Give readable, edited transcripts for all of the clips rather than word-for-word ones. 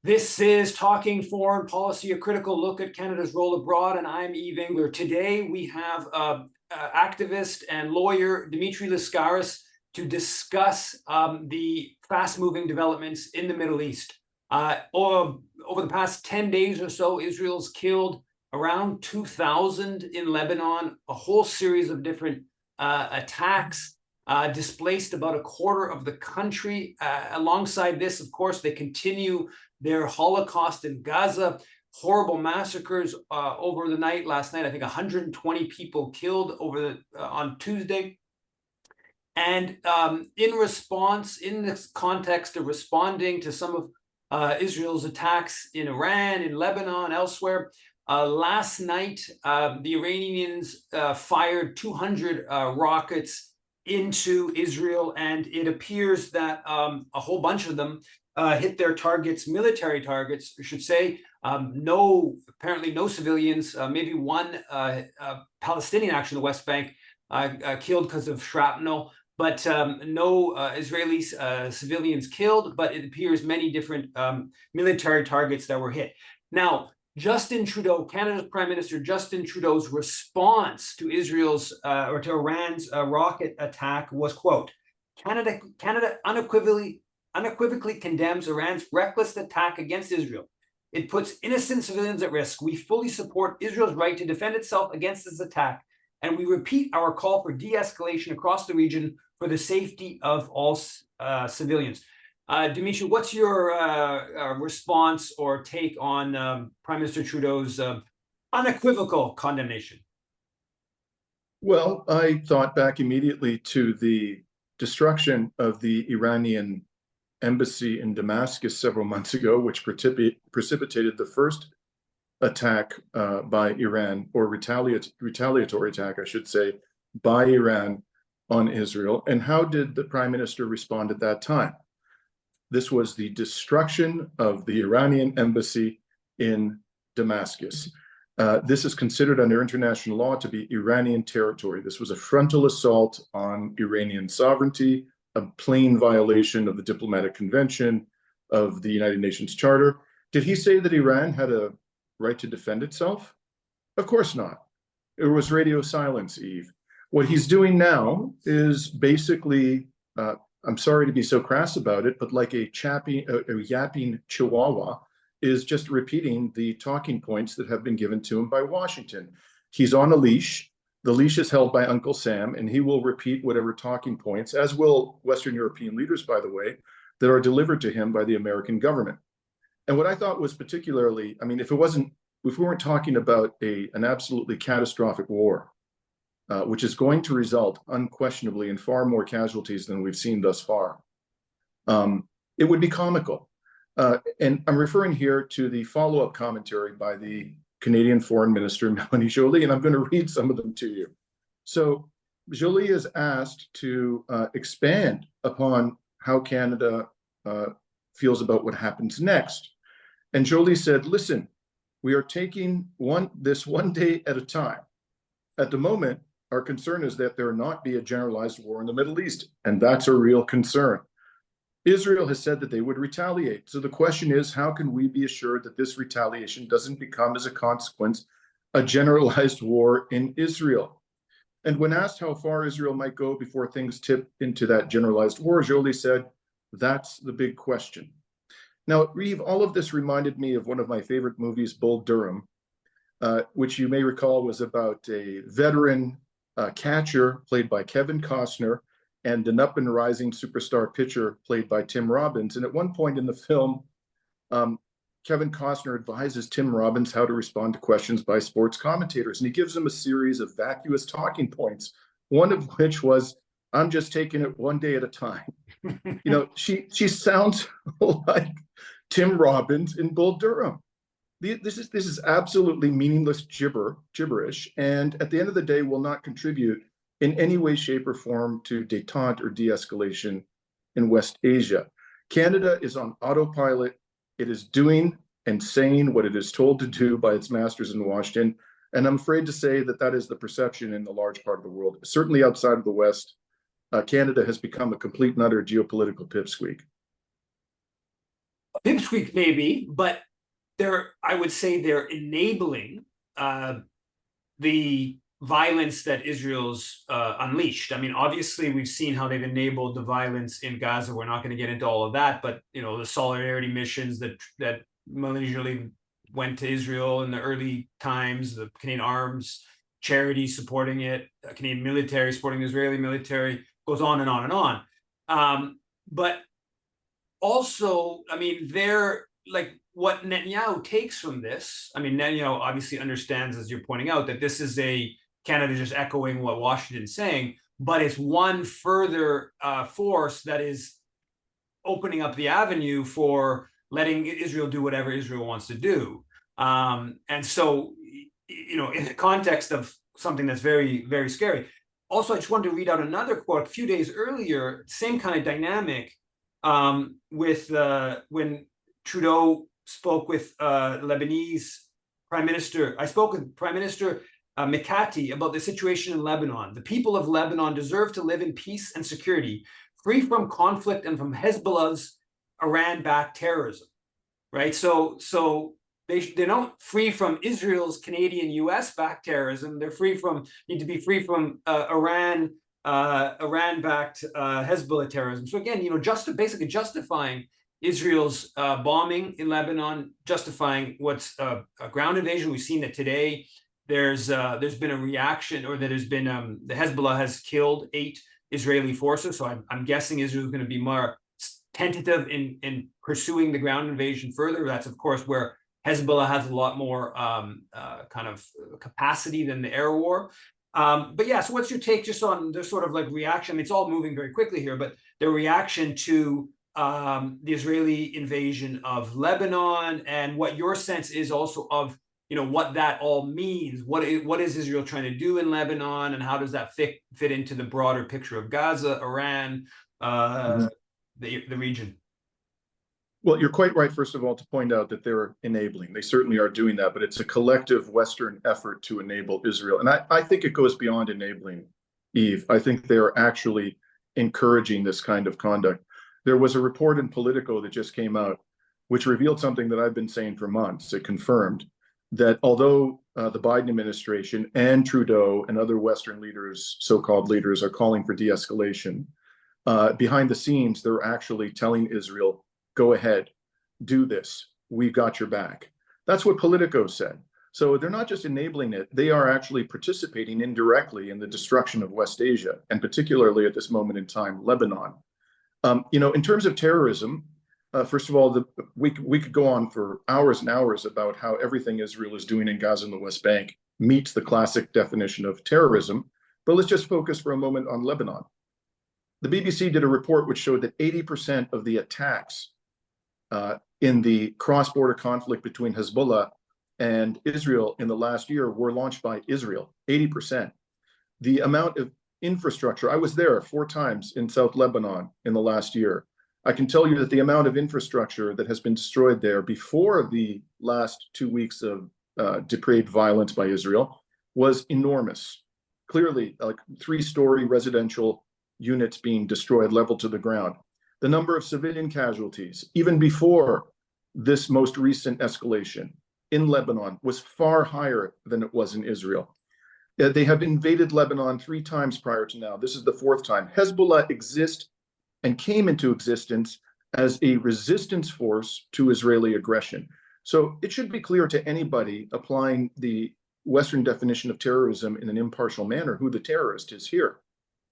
This is Talking Foreign Policy, a critical look at Canada's role abroad, and I'm Eve Engler. Today we have activist and lawyer Dimitri Lascaris to discuss the fast-moving developments in the Middle East. Over the past 10 days or so, Israel's killed around 2,000 in Lebanon, a whole series of different attacks, displaced about a quarter of the country. Alongside this, of course, they continue their Holocaust in Gaza, horrible massacres over the night. Last night, I think 120 people killed on Tuesday. And in response, in this context of responding to some of Israel's attacks in Iran, in Lebanon, elsewhere, last night, the Iranians fired 200 rockets into Israel, and it appears that a whole bunch of them hit their targets, military targets, I should say. Apparently no civilians, maybe one Palestinian, actually, in the West Bank, killed because of shrapnel, but no Israeli civilians killed, but it appears many different military targets that were hit. Now, Justin Trudeau, Canada's Prime Minister Justin Trudeau's response to Israel's or to Iran's rocket attack was, quote, Canada unequivocally condemns Iran's reckless attack against Israel. It puts innocent civilians at risk. We fully support Israel's right to defend itself against this attack, and we repeat our call for de-escalation across the region for the safety of all civilians. Dimitri, what's your response or take on Prime Minister Trudeau's unequivocal condemnation? Well, I thought back immediately to the destruction of the Iranian embassy in Damascus several months ago, which precipitated the first attack by Iran, or retaliatory attack, I should say, by Iran on Israel. And how did the Prime Minister respond at that time? This was the destruction of the Iranian embassy in Damascus. This is considered under international law to be Iranian territory. This was a frontal assault on Iranian sovereignty, a plain violation of the Diplomatic Convention, of the United Nations Charter. Did he say that Iran had a right to defend itself? Of course not. It was radio silence, Eve. What he's doing now is basically, I'm sorry to be so crass about it, but like a yapping chihuahua, is just repeating the talking points that have been given to him by Washington. He's on a leash. The leash is held by Uncle Sam, and he will repeat whatever talking points, as will Western European leaders, by the way, that are delivered to him by the American government. And what I thought was particularly, I mean, if we weren't talking about an absolutely catastrophic war, which is going to result unquestionably in far more casualties than we've seen thus far, it would be comical. And I'm referring here to the follow-up commentary by the Canadian Foreign Minister, Melanie Joly, and I'm going to read some of them to you. So Joly is asked to expand upon how Canada feels about what happens next. And Joly said, listen, we are taking this one day at a time. At the moment, our concern is that there not be a generalized war in the Middle East, and that's a real concern. Israel has said that they would retaliate. So the question is, how can we be assured that this retaliation doesn't become, as a consequence, a generalized war in Israel? And when asked how far Israel might go before things tip into that generalized war, Joly said, that's the big question. Now, Reeve, all of this reminded me of one of my favorite movies, Bull Durham, which you may recall was about a veteran catcher played by Kevin Costner and an up-and-rising superstar pitcher played by Tim Robbins. And at one point in the film, Kevin Costner advises Tim Robbins how to respond to questions by sports commentators. And he gives him a series of vacuous talking points, one of which was, I'm just taking it one day at a time. You know, she sounds like Tim Robbins in Bull Durham. This is absolutely meaningless gibberish, and at the end of the day will not contribute in any way, shape, or form to détente or de-escalation in West Asia. Canada is on autopilot. It is doing and saying what it is told to do by its masters in Washington, and I'm afraid to say that that is the perception in a large part of the world. Certainly outside of the West, Canada has become a complete and utter geopolitical pipsqueak. pipsqueak maybe, but I would say they're enabling the violence that Israel's unleashed. I mean, obviously, we've seen how they've enabled the violence in Gaza. We're not going to get into all of that, but the solidarity missions that usually went to Israel in the early times, the Canadian Arms charity supporting it, Canadian military supporting the Israeli military, goes on and on and on. But also, I mean, they're like what Netanyahu takes from this. I mean, Netanyahu obviously understands, as you're pointing out, that this is Canada just echoing what Washington's saying, but it's one further force that is opening up the avenue for letting Israel do whatever Israel wants to do. And so, in the context of something that's very, very scary. Also, I just wanted to read out another quote. A few days earlier, same kind of dynamic with when Trudeau spoke with Lebanese Prime Minister. I spoke with Prime Minister Mikati about the situation in Lebanon. The people of Lebanon deserve to live in peace and security, free from conflict and from Hezbollah's Iran-backed terrorism. Right? So they're not free from Israel's Canadian US-backed terrorism. They're need to be free from Iran-backed Hezbollah terrorism. So again, basically justifying Israel's bombing in Lebanon, justifying what's a ground invasion. We've seen that today. There's been a reaction, or that has been the Hezbollah has killed 8 Israeli forces. So I'm guessing Israel is going to be more tentative in pursuing the ground invasion further. That's of course where Hezbollah has a lot more kind of capacity than the air war. But yeah, so what's your take just on the sort of like reaction? I mean, it's all moving very quickly here, but the reaction to the Israeli invasion of Lebanon, and what your sense is also of what that all means. What is Israel trying to do in Lebanon, and how does that fit into the broader picture of Gaza, Iran, the region? Well, you're quite right, first of all, to point out that they're enabling. They certainly are doing that, but it's a collective Western effort to enable Israel. And I think it goes beyond enabling, Eve. I think they're actually encouraging this kind of conduct. There was a report in Politico that just came out, which revealed something that I've been saying for months. It confirmed that although the Biden administration and Trudeau and other Western leaders, so-called leaders, are calling for de-escalation, behind the scenes, they're actually telling Israel, go ahead, do this. We've got your back. That's what Politico said. So they're not just enabling it, they are actually participating indirectly in the destruction of West Asia, and particularly at this moment in time, Lebanon. In terms of terrorism, first of all, we could go on for hours and hours about how everything Israel is doing in Gaza and the West Bank meets the classic definition of terrorism. But let's just focus for a moment on Lebanon. The BBC did a report which showed that 80% of the attacks in the cross-border conflict between Hezbollah and Israel in the last year were launched by Israel, 80%. The amount of infrastructure, I was there 4 times in South Lebanon in the last year. I can tell you that the amount of infrastructure that has been destroyed there before the last 2 weeks of depraved violence by Israel was enormous. Clearly, like 3-story residential units being destroyed, leveled to the ground. The number of civilian casualties, even before this most recent escalation in Lebanon, was far higher than it was in Israel. They have invaded Lebanon 3 times prior to now. This is the 4th time. Hezbollah exists and came into existence as a resistance force to Israeli aggression. So it should be clear to anybody applying the Western definition of terrorism in an impartial manner who the terrorist is here.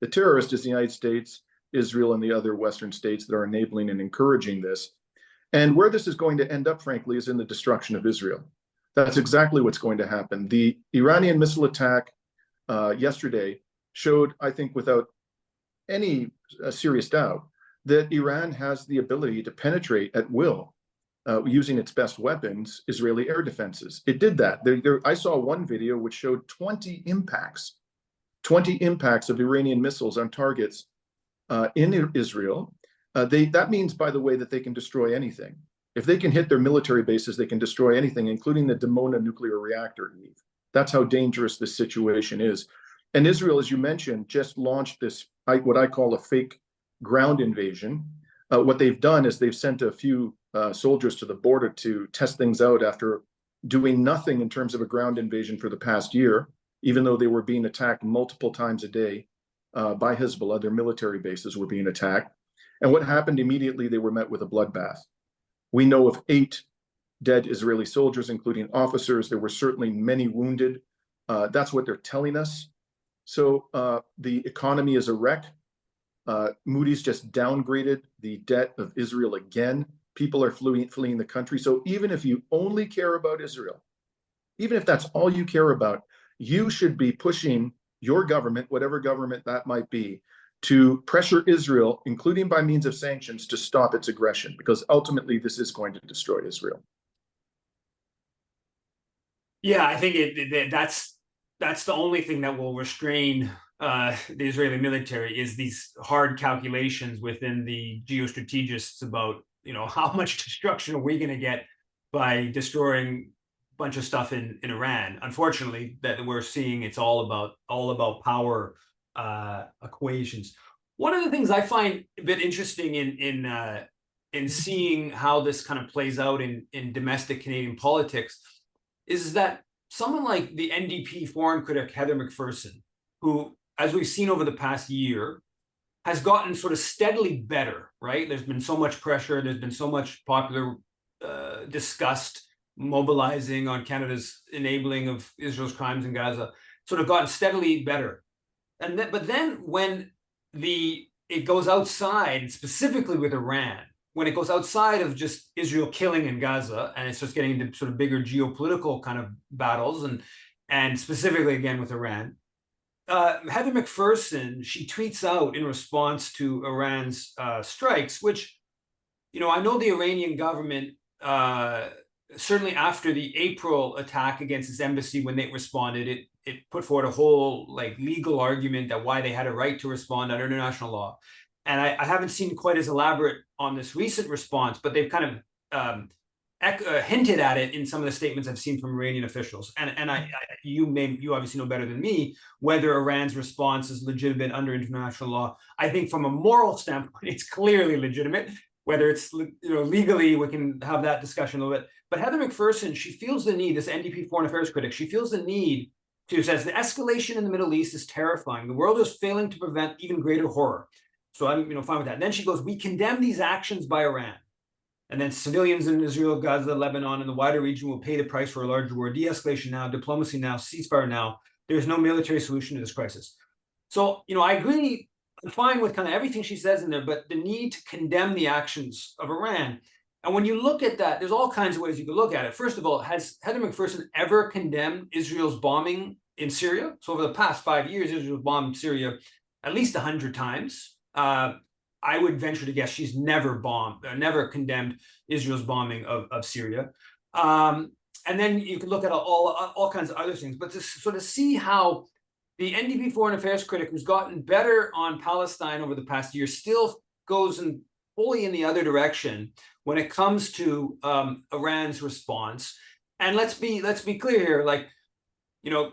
The terrorist is the United States, Israel, and the other Western states that are enabling and encouraging this. And where this is going to end up, frankly, is in the destruction of Israel. That's exactly what's going to happen. The Iranian missile attack yesterday showed, I think, without any serious doubt, that Iran has the ability to penetrate at will using its best weapons, Israeli air defenses. It did that. I saw one video which showed 20 impacts of Iranian missiles on targets in Israel. That means, by the way, that they can destroy anything. If they can hit their military bases, they can destroy anything, including the Dimona nuclear reactor. That's how dangerous this situation is. And Israel, as you mentioned, just launched this, what I call a fake ground invasion. what they've done is they've sent a few soldiers to the border to test things out after doing nothing in terms of a ground invasion for the past year, even though they were being attacked multiple times a day by Hezbollah. Their military bases were being attacked. And what happened immediately, they were met with a bloodbath. We know of 8 dead Israeli soldiers, including officers. There were certainly many wounded. That's what they're telling us. So the economy is a wreck. Moody's just downgraded the debt of Israel again. People are fleeing the country. So even if you only care about Israel, even if that's all you care about, you should be pushing your government, whatever government that might be, to pressure Israel, including by means of sanctions, to stop its aggression, because ultimately this is going to destroy Israel. Yeah, I think that's the only thing that will restrain the Israeli military, is these hard calculations within the geostrategists about, how much destruction are we going to get by destroying a bunch of stuff in Iran. Unfortunately, that we're seeing, it's all about power equations. One of the things I find a bit interesting in seeing how this kind of plays out in domestic Canadian politics is that someone like the NDP foreign critic Heather McPherson, who, as we've seen over the past year, has gotten sort of steadily better, right? There's been so much pressure, there's been so much popular disgust mobilizing on Canada's enabling of Israel's crimes in Gaza, sort of gotten steadily better. But then when it goes outside, specifically with Iran, when it goes outside of just Israel killing in Gaza, and it's just getting into sort of bigger geopolitical kind of battles, and specifically again with Iran, Heather McPherson, she tweets out in response to Iran's strikes, which, I know the Iranian government, certainly after the April attack against its embassy, when they responded, it put forward a whole legal argument that why they had a right to respond under international law. And I haven't seen quite as elaborate on this recent response, but they've kind of hinted at it in some of the statements I've seen from Iranian officials. And you obviously know better than me whether Iran's response is legitimate under international law. I think from a moral standpoint, it's clearly legitimate. Whether it's legally, we can have that discussion a little bit. But Heather McPherson, she feels the need, this NDP foreign affairs critic, she feels the need to, says, the escalation in the Middle East is terrifying. The world is failing to prevent even greater horror. So I'm fine with that. And then she goes, we condemn these actions by Iran. And then civilians in Israel, Gaza, Lebanon, and the wider region will pay the price for a larger war. De-escalation now, diplomacy now, ceasefire now. There's no military solution to this crisis. So, I agree, I'm fine with kind of everything she says in there, but the need to condemn the actions of Iran. And when you look at that, there's all kinds of ways you could look at it. First of all, has Heather McPherson ever condemned Israel's bombing in Syria? So over the past 5 years, Israel bombed Syria at least 100 times. I would venture to guess she's never condemned Israel's bombing of Syria. And then you can look at all kinds of other things. But to sort of see how the NDP foreign affairs critic, who's gotten better on Palestine over the past year, still goes fully in the other direction when it comes to Iran's response. And let's be clear here,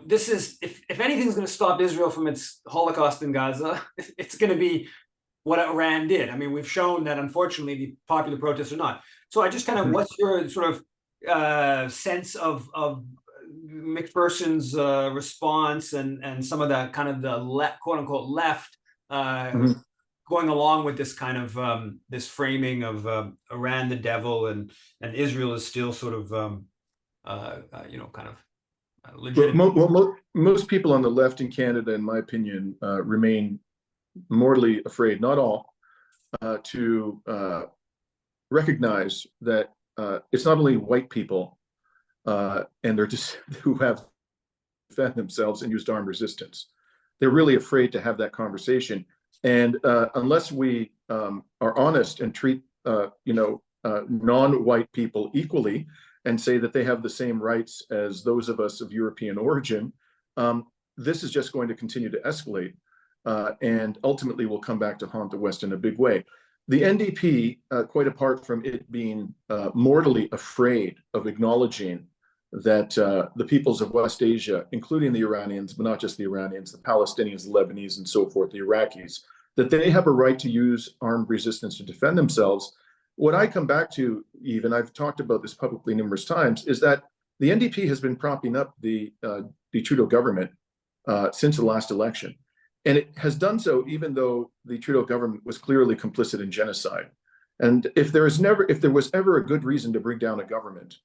this is, if anything's going to stop Israel from its Holocaust in Gaza, it's going to be what Iran did. I mean, we've shown that, unfortunately, the popular protests are not. So I just kind of, what's your sort of sense of McPherson's response and some of that kind of the quote unquote left going along with this kind of this framing of Iran the devil and Israel is still sort of kind of legitimate. Well, most people on the left in Canada, in my opinion, remain mortally afraid, not all, to recognize that it's not only white people and they're just who have defended themselves and used armed resistance. They're really afraid to have that conversation. And unless we are honest and treat non-white people equally and say that they have the same rights as those of us of European origin, this is just going to continue to escalate. And ultimately will come back to haunt the West in a big way. The NDP, quite apart from it being mortally afraid of acknowledging that the peoples of West Asia, including the Iranians, but not just the Iranians, the Palestinians, the Lebanese, and so forth, the Iraqis, that they have a right to use armed resistance to defend themselves. What I come back to, Eve, and I've talked about this publicly numerous times, is that the NDP has been propping up the Trudeau government since the last election. And it has done so even though the Trudeau government was clearly complicit in genocide. And if there was ever a good reason to bring down a government,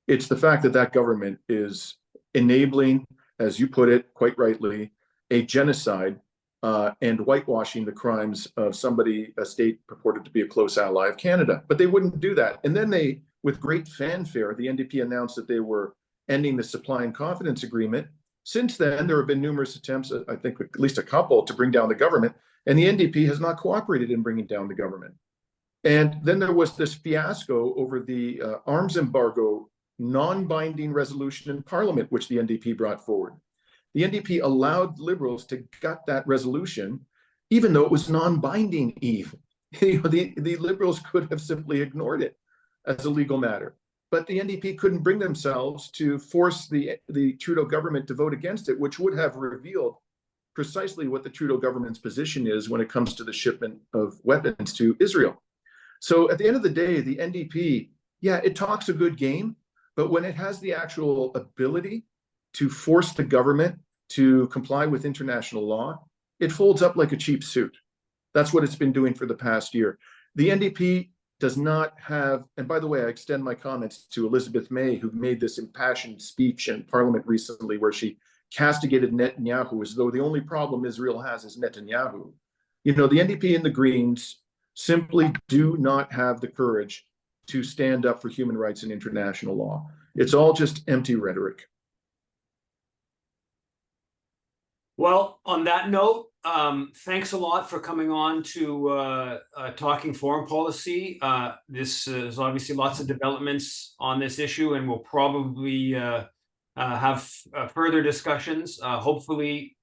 it's the fact that that government is enabling, as you put it quite rightly, a genocide and whitewashing the crimes of a state purported to be a close ally of Canada. But they wouldn't do that. And then they, with great fanfare, the NDP announced that they were ending the supply and confidence agreement. Since then, there have been numerous attempts, I think at least a couple, to bring down the government, and the NDP has not cooperated in bringing down the government. And then there was this fiasco over the arms embargo non-binding resolution in Parliament, which the NDP brought forward. The NDP allowed Liberals to gut that resolution, even though it was non-binding, Eve. The Liberals could have simply ignored it as a legal matter. But the NDP couldn't bring themselves to force the Trudeau government to vote against it, which would have revealed precisely what the Trudeau government's position is when it comes to the shipment of weapons to Israel. So at the end of the day, the NDP, yeah, it talks a good game, but when it has the actual ability to force the government to comply with international law, it folds up like a cheap suit. That's what it's been doing for the past year. The NDP does not have, and by the way, I extend my comments to Elizabeth May, who made this impassioned speech in Parliament recently where she castigated Netanyahu as though the only problem Israel has is Netanyahu. The NDP and the Greens simply do not have the courage to stand up for human rights and international law. It's all just empty rhetoric. Well, on that note, thanks a lot for coming on to Talking Foreign Policy. This is obviously lots of developments on this issue, and we'll probably have further discussions. Hopefully,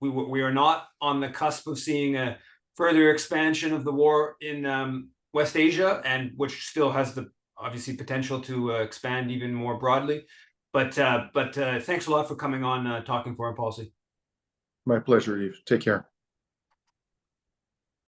we are not on the cusp of seeing a further expansion of the war in West Asia, and which still has the obviously potential to expand even more broadly. But thanks a lot for coming on Talking Foreign Policy. My pleasure, Eve. Take care.